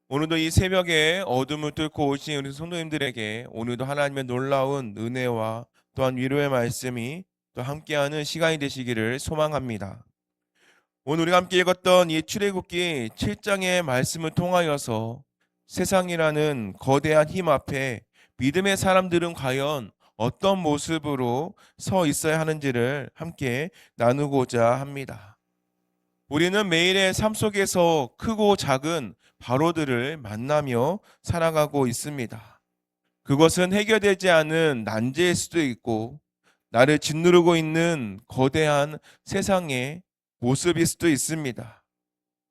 오늘도 이 새벽에 어둠을 뚫고 오신 우리 성도님들에게 오늘도 하나님의 놀라운 은혜와 또한 위로의 말씀이 또 함께하는 시간이 되시기를 소망합니다. 오늘 우리가 함께 읽었던 이 출애굽기 7장의 말씀을 통하여서 세상이라는 거대한 힘 앞에 믿음의 사람들은 과연 어떤 모습으로 서 있어야 하는지를 함께 나누고자 합니다. 우리는 매일의 삶 속에서 크고 작은 바로들을 만나며 살아가고 있습니다. 그것은 해결되지 않은 난제일 수도 있고, 나를 짓누르고 있는 거대한 세상의 모습일 수도 있습니다.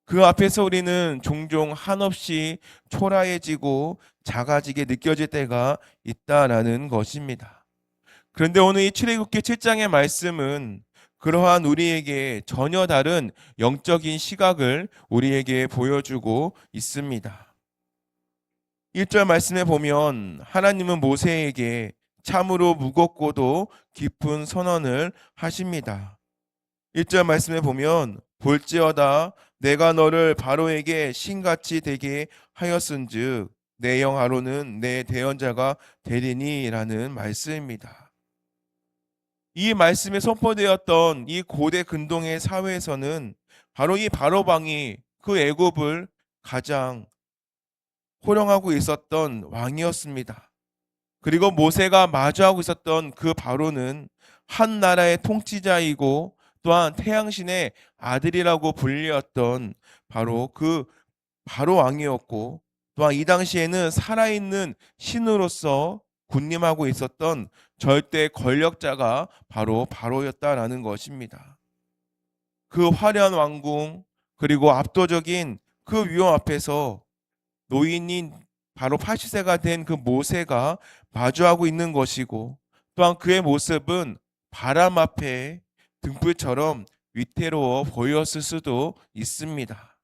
그 앞에서 우리는 종종 한없이 초라해지고 작아지게 느껴질 때가 있다라는 것입니다. 그런데 오늘 이 출애굽기 7장의 말씀은 그러한 우리에게 전혀 다른 영적인 시각을 우리에게 보여주고 있습니다. 1절 말씀에 보면 하나님은 모세에게 참으로 무겁고도 깊은 선언을 하십니다. 1절 말씀에 보면 볼지어다 내가 너를 바로에게 신같이 되게 하였은즉 내 영 아론은 내 대언자가 되리니라는 말씀입니다. 이 말씀에 선포되었던 이 고대 근동의 사회에서는 바로 이 바로왕이 그 애굽을 가장 호령하고 있었던 왕이었습니다. 그리고 모세가 마주하고 있었던 그 바로는 한 나라의 통치자이고 또한 태양신의 아들이라고 불렸던 바로 그 바로 왕이었고, 또한 이 당시에는 살아있는 신으로서 군림하고 있었던 절대 권력자가 바로 바로였다라는 것입니다. 그 화려한 왕궁 그리고 압도적인 그 위험 앞에서 노인인 바로 80세가 된 그 모세가 마주하고 있는 것이고, 또한 그의 모습은 바람 앞에 등불처럼 위태로워 보였을 수도 있습니다.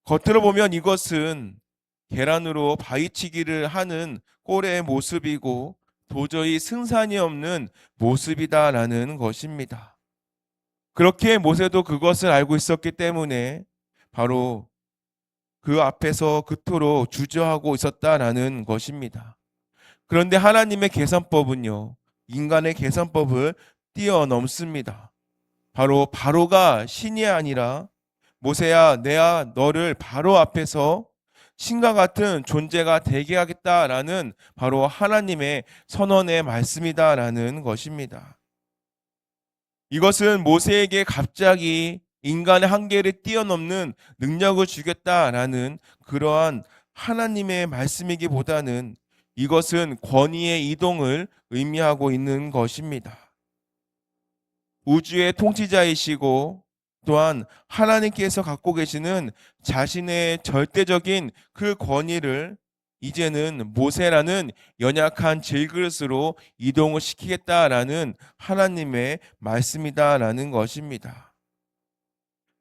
겉으로 보면 이것은 계란으로 바위치기를 하는 꼴의 모습이고 도저히 승산이 없는 모습이다라는 것입니다. 그렇게 모세도 그것을 알고 있었기 때문에 바로 그 앞에서 그토록 주저하고 있었다라는 것입니다. 그런데 하나님의 계산법은요, 인간의 계산법을 뛰어넘습니다. 바로 바로가 신이 아니라 모세야 내가 너를 바로 앞에서 신과 같은 존재가 되게 하겠다라는 바로 하나님의 선언의 말씀이다라는 것입니다. 이것은 모세에게 갑자기 인간의 한계를 뛰어넘는 능력을 주겠다라는 그러한 하나님의 말씀이기보다는 이것은 권위의 이동을 의미하고 있는 것입니다. 우주의 통치자이시고 또한 하나님께서 갖고 계시는 자신의 절대적인 그 권위를 이제는 모세라는 연약한 질그릇으로 이동을 시키겠다라는 하나님의 말씀이다라는 것입니다.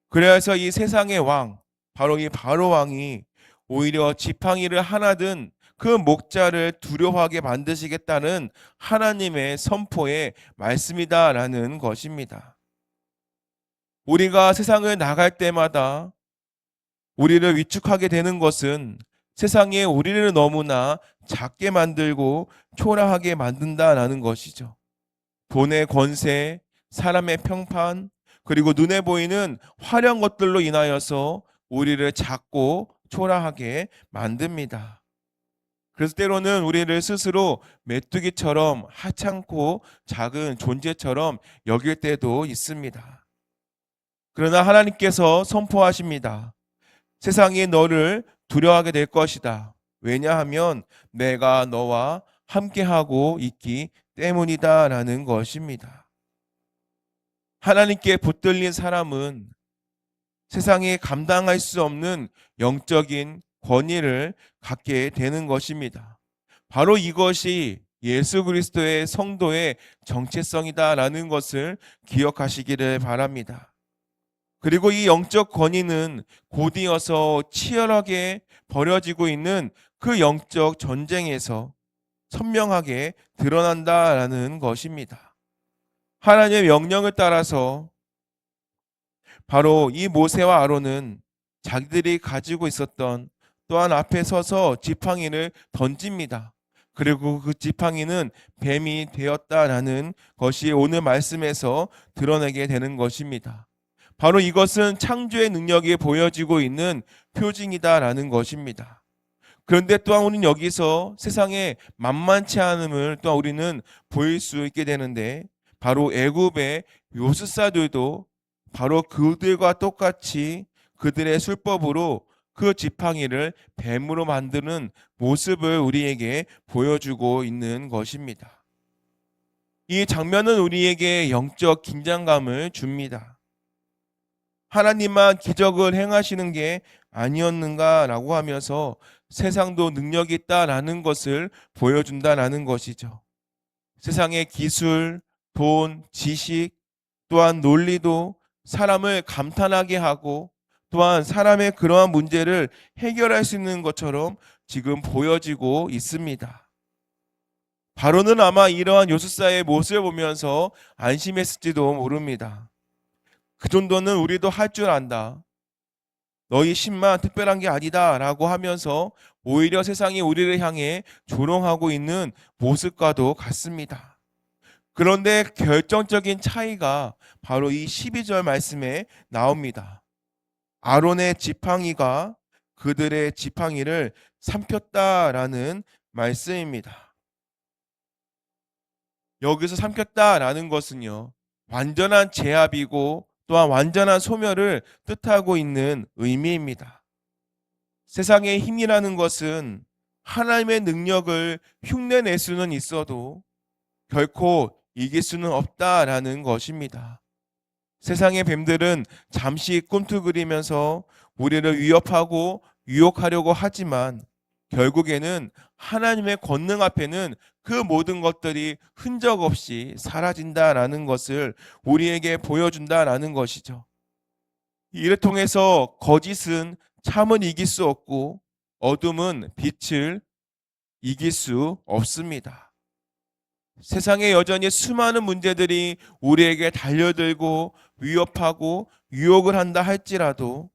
그래서 이 세상의 왕, 바로 이 바로 왕이 오히려 지팡이를 하나 든 그 목자를 두려워하게 만드시겠다는 하나님의 선포의 말씀이다라는 것입니다. 우리가 세상을 나갈 때마다 우리를 위축하게 되는 것은 세상에 우리를 너무나 작게 만들고 초라하게 만든다라는 것이죠. 돈의 권세, 사람의 평판, 그리고 눈에 보이는 화려한 것들로 인하여서 우리를 작고 초라하게 만듭니다. 그래서 때로는 우리를 스스로 메뚜기처럼 하찮고 작은 존재처럼 여길 때도 있습니다. 그러나 하나님께서 선포하십니다. 세상이 너를 두려워하게 될 것이다. 왜냐하면 내가 너와 함께하고 있기 때문이다라는 것입니다. 하나님께 붙들린 사람은 세상에 감당할 수 없는 영적인 권위를 갖게 되는 것입니다. 바로 이것이 예수 그리스도의 성도의 정체성이다라는 것을 기억하시기를 바랍니다. 그리고 이 영적 권위는 곧이어서 치열하게 벌어지고 있는 그 영적 전쟁에서 선명하게 드러난다라는 것입니다. 하나님의 명령을 따라서 바로 이 모세와 아론은 자기들이 가지고 있었던 또한 앞에 서서 지팡이를 던집니다. 그리고 그 지팡이는 뱀이 되었다라는 것이 오늘 말씀에서 드러내게 되는 것입니다. 바로 이것은 창조의 능력이 보여지고 있는 표징이다라는 것입니다. 그런데 또한 우리는 여기서 세상의 만만치 않음을 또한 우리는 보일 수 있게 되는데, 바로 애굽의 요술사들도 바로 그들과 똑같이 그들의 술법으로 그 지팡이를 뱀으로 만드는 모습을 우리에게 보여주고 있는 것입니다. 이 장면은 우리에게 영적 긴장감을 줍니다. 하나님만 기적을 행하시는 게 아니었는가라고 하면서 세상도 능력이 있다라는 것을 보여준다라는 것이죠. 세상의 기술, 돈, 지식, 또한 논리도 사람을 감탄하게 하고, 또한 사람의 그러한 문제를 해결할 수 있는 것처럼 지금 보여지고 있습니다. 바로는 아마 이러한 요술사의 모습을 보면서 안심했을지도 모릅니다. 그 정도는 우리도 할 줄 안다. 너희 신만 특별한 게 아니다 라고 하면서 오히려 세상이 우리를 향해 조롱하고 있는 모습과도 같습니다. 그런데 결정적인 차이가 바로 이 12절 말씀에 나옵니다. 아론의 지팡이가 그들의 지팡이를 삼켰다라는 말씀입니다. 여기서 삼켰다라는 것은요, 완전한 제압이고 또한 완전한 소멸을 뜻하고 있는 의미입니다. 세상의 힘이라는 것은 하나님의 능력을 흉내낼 수는 있어도 결코 이길 수는 없다라는 것입니다. 세상의 뱀들은 잠시 꿈틀거리면서 우리를 위협하고 유혹하려고 하지만 결국에는 하나님의 권능 앞에는 그 모든 것들이 흔적 없이 사라진다라는 것을 우리에게 보여준다라는 것이죠. 이를 통해서 거짓은 참을 이길 수 없고 어둠은 빛을 이길 수 없습니다. 세상에 여전히 수많은 문제들이 우리에게 달려들고 위협하고 유혹을 한다 할지라도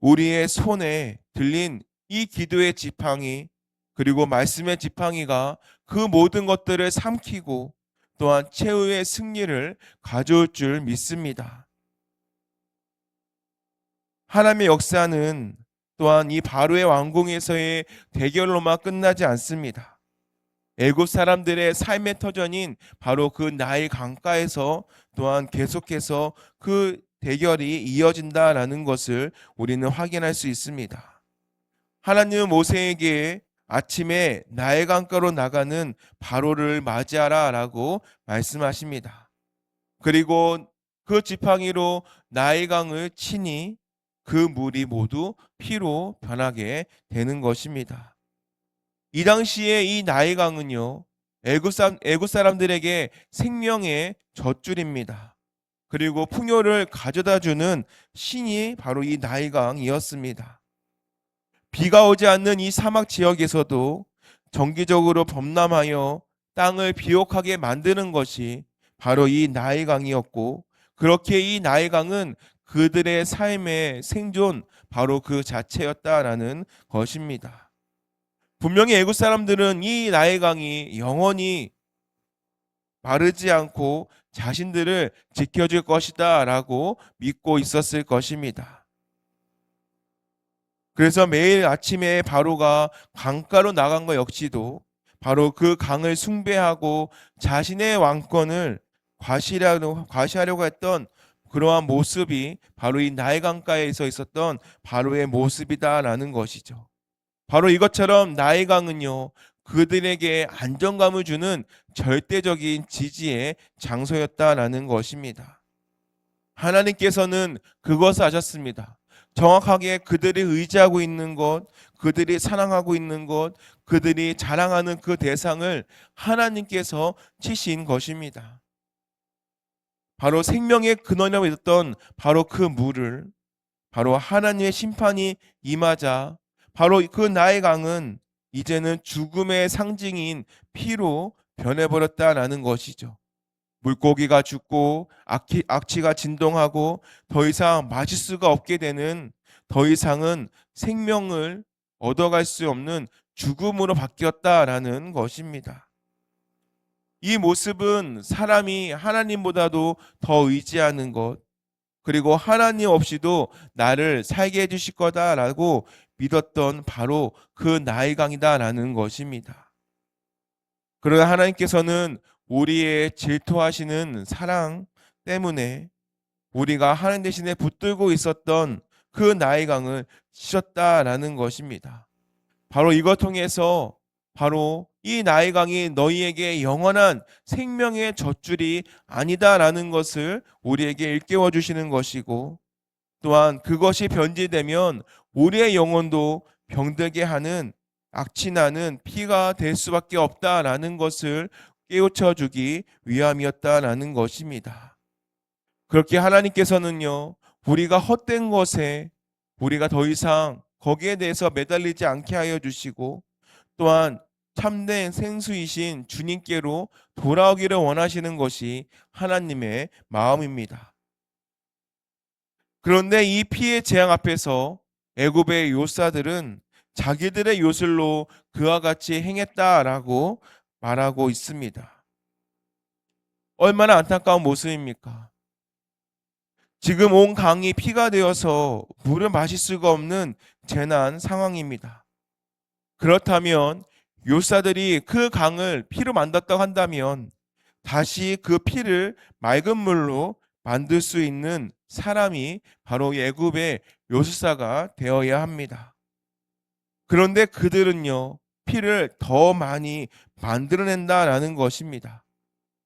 우리의 손에 들린 이 기도의 지팡이, 그리고 말씀의 지팡이가 그 모든 것들을 삼키고 또한 최후의 승리를 가져올 줄 믿습니다. 하나님의 역사는 또한 이 바로의 왕궁에서의 대결로만 끝나지 않습니다. 애굽 사람들의 삶의 터전인 바로 그 나일 강가에서 또한 계속해서 그 대결이 이어진다라는 것을 우리는 확인할 수 있습니다. 하나님은 모세에게 아침에 나일 강가로 나가는 바로를 맞이하라라고 말씀하십니다. 그리고 그 지팡이로 나일 강을 치니 그 물이 모두 피로 변하게 되는 것입니다. 이 당시에 이 나일 강은요, 애굽 사람들에게 생명의 젖줄입니다. 그리고 풍요를 가져다주는 신이 바로 이 나일 강이었습니다. 비가 오지 않는 이 사막 지역에서도 정기적으로 범람하여 땅을 비옥하게 만드는 것이 바로 이 나일 강이었고, 그렇게 이 나일 강은 그들의 삶의 생존 바로 그 자체였다라는 것입니다. 분명히 애굽 사람들은 이 나일 강이 영원히 마르지 않고 자신들을 지켜줄 것이다 라고 믿고 있었을 것입니다. 그래서 매일 아침에 바로가 강가로 나간 것 역시도 바로 그 강을 숭배하고 자신의 왕권을 과시하려고 했던 그러한 모습이 바로 이 나일 강가에서 있었던 바로의 모습이다라는 것이죠. 바로 이것처럼 나일 강은요, 그들에게 안정감을 주는 절대적인 지지의 장소였다라는 것입니다. 하나님께서는 그것을 아셨습니다. 정확하게 그들이 의지하고 있는 것, 그들이 사랑하고 있는 것, 그들이 자랑하는 그 대상을 하나님께서 치신 것입니다. 바로 생명의 근원이라고 했던 바로 그 물을, 바로 하나님의 심판이 임하자 바로 그 나일 강은 이제는 죽음의 상징인 피로 변해버렸다라는 것이죠. 물고기가 죽고 악취가 진동하고 더 이상 마실 수가 없게 되는, 더 이상은 생명을 얻어갈 수 없는 죽음으로 바뀌었다라는 것입니다. 이 모습은 사람이 하나님보다도 더 의지하는 것, 그리고 하나님 없이도 나를 살게 해주실 거다라고 믿었던 바로 그 나일강이다라는 것입니다. 그러나 하나님께서는 우리의 질투하시는 사랑 때문에 우리가 하나님 대신에 붙들고 있었던 그 나일강을 치셨다라는 것입니다. 바로 이것 통해서 바로 이 나일강이 너희에게 영원한 생명의 젖줄이 아니다라는 것을 우리에게 일깨워 주시는 것이고, 또한 그것이 변질되면 우리의 영혼도 병들게 하는 악취나는 피가 될 수밖에 없다라는 것을 깨우쳐 주기 위함이었다라는 것입니다. 그렇게 하나님께서는요, 우리가 헛된 것에 우리가 더 이상 거기에 대해서 매달리지 않게 하여 주시고, 또한 참된 생수이신 주님께로 돌아오기를 원하시는 것이 하나님의 마음입니다. 그런데 이 피의 재앙 앞에서 애굽의 요사들은 자기들의 요술로 그와 같이 행했다라고 말하고 있습니다. 얼마나 안타까운 모습입니까? 지금 온 강이 피가 되어서 물을 마실 수가 없는 재난 상황입니다. 그렇다면 요사들이 그 강을 피로 만들었다고 한다면 다시 그 피를 맑은 물로 만들 수 있는 사람이 바로 애굽의 요술사가 되어야 합니다. 그런데 그들은요, 피를 더 많이 만들어낸다라는 것입니다.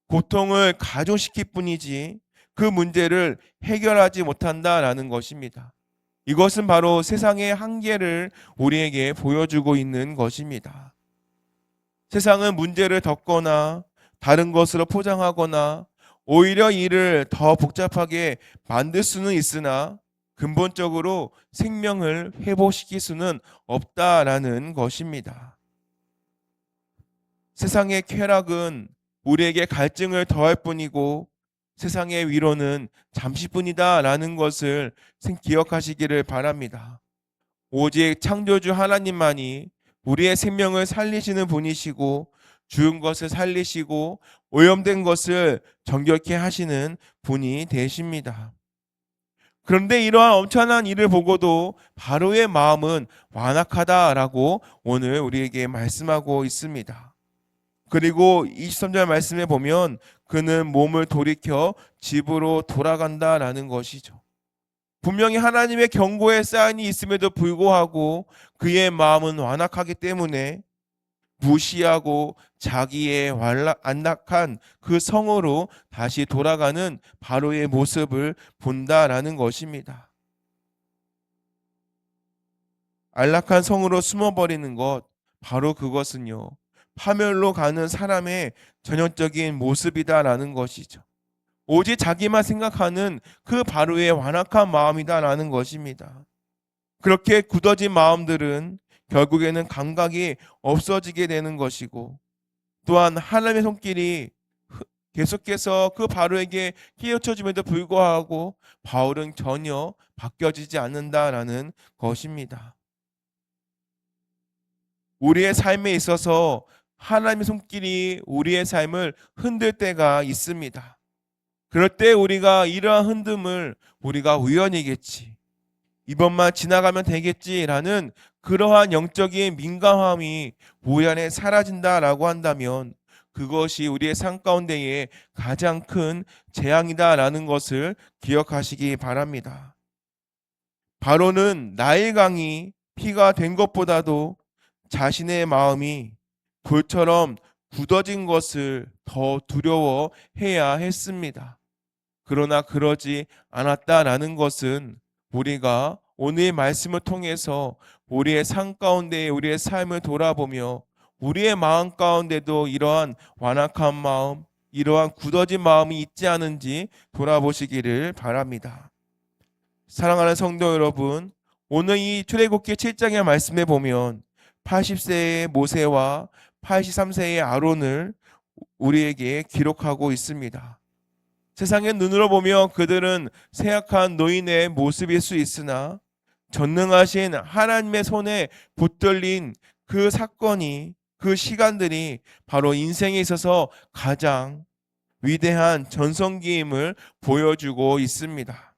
고통을 가중시킬 뿐이지 그 문제를 해결하지 못한다라는 것입니다. 이것은 바로 세상의 한계를 우리에게 보여주고 있는 것입니다. 세상은 문제를 덮거나 다른 것으로 포장하거나 오히려 일을 더 복잡하게 만들 수는 있으나 근본적으로 생명을 회복시킬 수는 없다라는 것입니다. 세상의 쾌락은 우리에게 갈증을 더할 뿐이고 세상의 위로는 잠시뿐이다라는 것을 기억하시기를 바랍니다. 오직 창조주 하나님만이 우리의 생명을 살리시는 분이시고 죽은 것을 살리시고 오염된 것을 정결케 하시는 분이 되십니다. 그런데 이러한 엄청난 일을 보고도 바로의 마음은 완악하다라고 오늘 우리에게 말씀하고 있습니다. 그리고 23절 말씀에 보면 그는 몸을 돌이켜 집으로 돌아간다라는 것이죠. 분명히 하나님의 경고의 사인이 있음에도 불구하고 그의 마음은 완악하기 때문에 무시하고 자기의 안락한 그 성으로 다시 돌아가는 바로의 모습을 본다라는 것입니다. 안락한 성으로 숨어버리는 것, 바로 그것은요, 파멸로 가는 사람의 전형적인 모습이다라는 것이죠. 오직 자기만 생각하는 그 바로의 완악한 마음이다라는 것입니다. 그렇게 굳어진 마음들은 결국에는 감각이 없어지게 되는 것이고, 또한 하나님의 손길이 계속해서 그 바로에게 끼어쳐짐에도 불구하고 바울은 전혀 바뀌어지지 않는다라는 것입니다. 우리의 삶에 있어서 하나님의 손길이 우리의 삶을 흔들 때가 있습니다. 그럴 때 우리가 이러한 흔듦을 우리가 우연이겠지, 이번만 지나가면 되겠지라는 그러한 영적인 민감함이 우리 안에 사라진다라고 한다면 그것이 우리의 삶 가운데에 가장 큰 재앙이다라는 것을 기억하시기 바랍니다. 바로는 나일강이 피가 된 것보다도 자신의 마음이 돌처럼 굳어진 것을 더 두려워해야 했습니다. 그러나 그러지 않았다라는 것은 우리가 오늘 말씀을 통해서 우리의 삶 가운데 우리의 삶을 돌아보며 우리의 마음 가운데도 이러한 완악한 마음, 이러한 굳어진 마음이 있지 않은지 돌아보시기를 바랍니다. 사랑하는 성도 여러분, 오늘 이 출애굽기 7장의 말씀에 보면 80세의 모세와 83세의 아론을 우리에게 기록하고 있습니다. 세상의 눈으로 보면 그들은 쇠약한 노인의 모습일 수 있으나 전능하신 하나님의 손에 붙들린 그 사건이, 그 시간들이 바로 인생에 있어서 가장 위대한 전성기임을 보여주고 있습니다.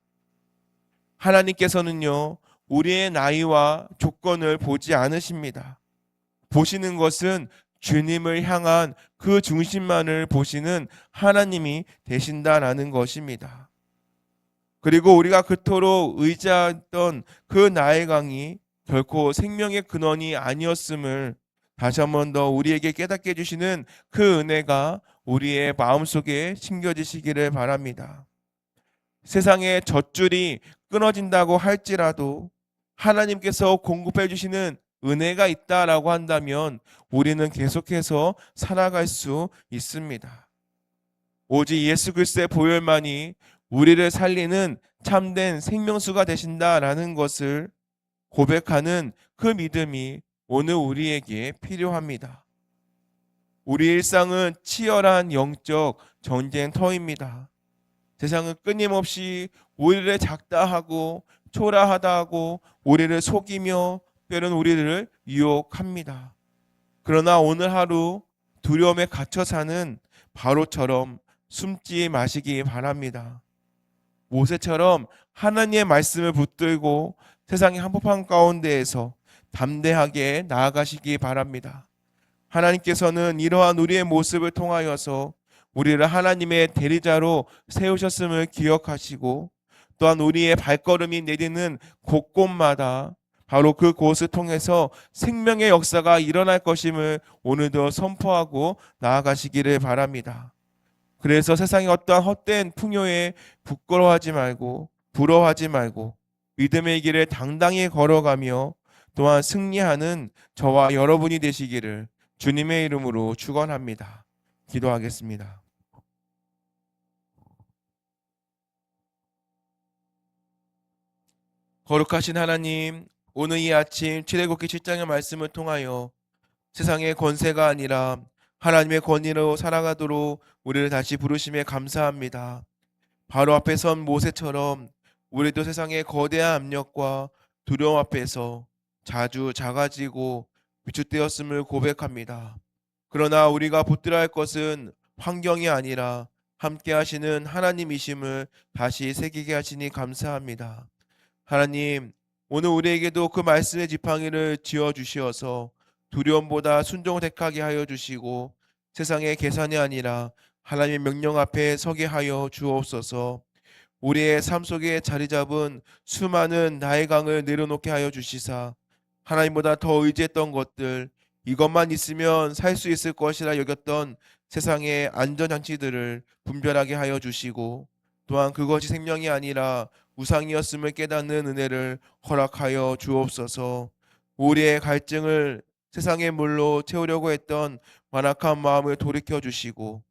하나님께서는요, 우리의 나이와 조건을 보지 않으십니다. 보시는 것은 주님을 향한 그 중심만을 보시는 하나님이 되신다라는 것입니다. 그리고 우리가 그토록 의지했던 그 나의 강이 결코 생명의 근원이 아니었음을 다시 한 번 더 우리에게 깨닫게 해주시는 그 은혜가 우리의 마음속에 심겨지시기를 바랍니다. 세상의 젖줄이 끊어진다고 할지라도 하나님께서 공급해 주시는 은혜가 있다라고 한다면 우리는 계속해서 살아갈 수 있습니다. 오직 예수 그리스도의 보혈만이 우리를 살리는 참된 생명수가 되신다라는 것을 고백하는 그 믿음이 오늘 우리에게 필요합니다. 우리 일상은 치열한 영적 전쟁터입니다. 세상은 끊임없이 우리를 작다 하고 초라하다 하고 우리를 속이며 때로는 우리를 유혹합니다. 그러나 오늘 하루 두려움에 갇혀 사는 바로처럼 숨지 마시기 바랍니다. 모세처럼 하나님의 말씀을 붙들고 세상의 한복판 가운데에서 담대하게 나아가시기 바랍니다. 하나님께서는 이러한 우리의 모습을 통하여서 우리를 하나님의 대리자로 세우셨음을 기억하시고 또한 우리의 발걸음이 내디는 곳곳마다 바로 그 곳을 통해서 생명의 역사가 일어날 것임을 오늘도 선포하고 나아가시기를 바랍니다. 그래서 세상의 어떠한 헛된 풍요에 부끄러워하지 말고 부러워하지 말고 믿음의 길을 당당히 걸어가며 또한 승리하는 저와 여러분이 되시기를 주님의 이름으로 축원합니다. 기도하겠습니다. 거룩하신 하나님, 오늘 이 아침 출애굽기 7장의 말씀을 통하여 세상의 권세가 아니라 하나님의 권위로 살아가도록 우리를 다시 부르심에 감사합니다. 바로 앞에 선 모세처럼 우리도 세상의 거대한 압력과 두려움 앞에서 자주 작아지고 위축되었음을 고백합니다. 그러나 우리가 붙들어야 할 것은 환경이 아니라 함께 하시는 하나님이심을 다시 새기게 하시니 감사합니다. 하나님, 오늘 우리에게도 그 말씀의 지팡이를 쥐어 주시어서 두려움보다 순종을 택하게 하여 주시고 세상의 계산이 아니라 하나님의 명령 앞에 서게 하여 주옵소서. 우리의 삶 속에 자리 잡은 수많은 나의 강을 내려놓게 하여 주시사 하나님보다 더 의지했던 것들, 이것만 있으면 살 수 있을 것이라 여겼던 세상의 안전장치들을 분별하게 하여 주시고 또한 그것이 생명이 아니라 우상이었음을 깨닫는 은혜를 허락하여 주옵소서. 우리의 갈증을 세상의 물로 채우려고 했던 완악한 마음을 돌이켜 주시고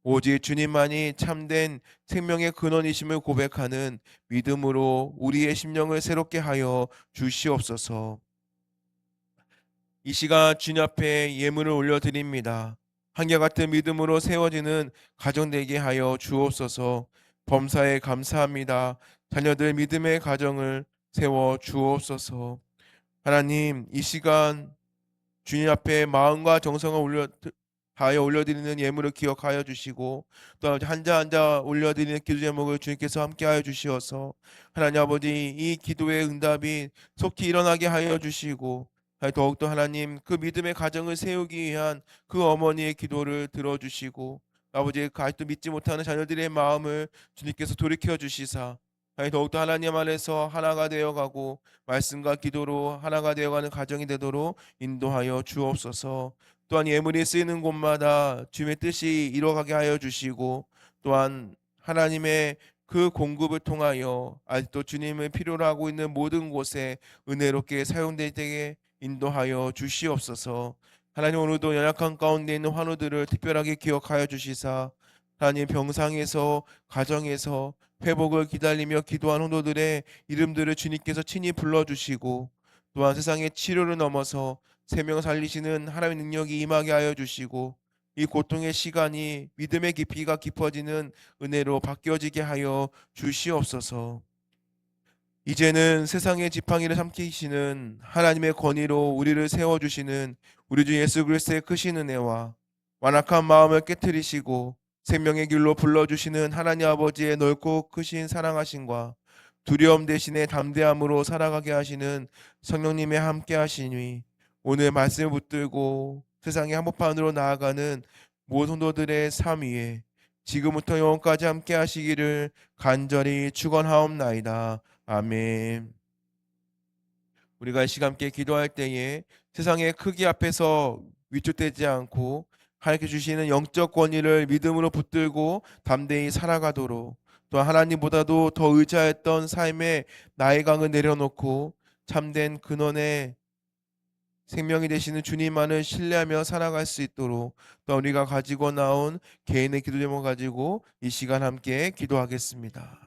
오직 주님만이 참된 생명의 근원이심을 고백하는 믿음으로 우리의 심령을 새롭게 하여 주시옵소서. 이 시간 주님 앞에 예물을 올려드립니다. 한결같은 믿음으로 세워지는 가정 되게 하여 주옵소서. 범사에 감사합니다. 자녀들 믿음의 가정을 세워 주옵소서. 하나님, 이 시간 주님 앞에 마음과 정성을 다하여 올려드리는 예물을 기억하여 주시고 또 한자 한자 올려드리는 기도 제목을 주님께서 함께하여 주시어서 하나님 아버지 이 기도의 응답이 속히 일어나게 하여 주시고 더욱더 하나님 그 믿음의 가정을 세우기 위한 그 어머니의 기도를 들어주시고 아버지 아직도 믿지 못하는 자녀들의 마음을 주님께서 돌이켜 주시사 더욱더 하나님 안에서 하나가 되어가고 말씀과 기도로 하나가 되어가는 가정이 되도록 인도하여 주옵소서. 또한 예물이 쓰이는 곳마다 주님의 뜻이 이루어가게 하여 주시고 또한 하나님의 그 공급을 통하여 아직도 주님을 필요로 하고 있는 모든 곳에 은혜롭게 사용되게 인도하여 주시옵소서. 하나님 오늘도 연약한 가운데 있는 환우들을 특별하게 기억하여 주시사 하나님 병상에서 가정에서 회복을 기다리며 기도한 환우들의 이름들을 주님께서 친히 불러주시고 또한 세상의 치료를 넘어서 생명 살리시는 하나님의 능력이 임하게 하여 주시고 이 고통의 시간이 믿음의 깊이가 깊어지는 은혜로 바뀌어지게 하여 주시옵소서. 이제는 세상의 지팡이를 삼키시는 하나님의 권위로 우리를 세워주시는 우리 주 예수 그리스도의 크신 은혜와 완악한 마음을 깨뜨리시고 생명의 길로 불러주시는 하나님 아버지의 넓고 크신 사랑하심과 두려움 대신에 담대함으로 살아가게 하시는 성령님의 함께 하시니 오늘 말씀을 붙들고 세상의 한복판으로 나아가는 모든 성도들의 삶 위에 지금부터 영원까지 함께 하시기를 간절히 축원하옵나이다. 아멘. 우리가 이 시간 함께 기도할 때에 세상의 크기 앞에서 위축되지 않고 하나님께 주시는 영적 권위를 믿음으로 붙들고 담대히 살아가도록, 또 하나님보다도 더 의지하였던 삶의 나의 강을 내려놓고 참된 근원의 생명이 되시는 주님만을 신뢰하며 살아갈 수 있도록, 또 우리가 가지고 나온 개인의 기도 제목을 가지고 이 시간 함께 기도하겠습니다.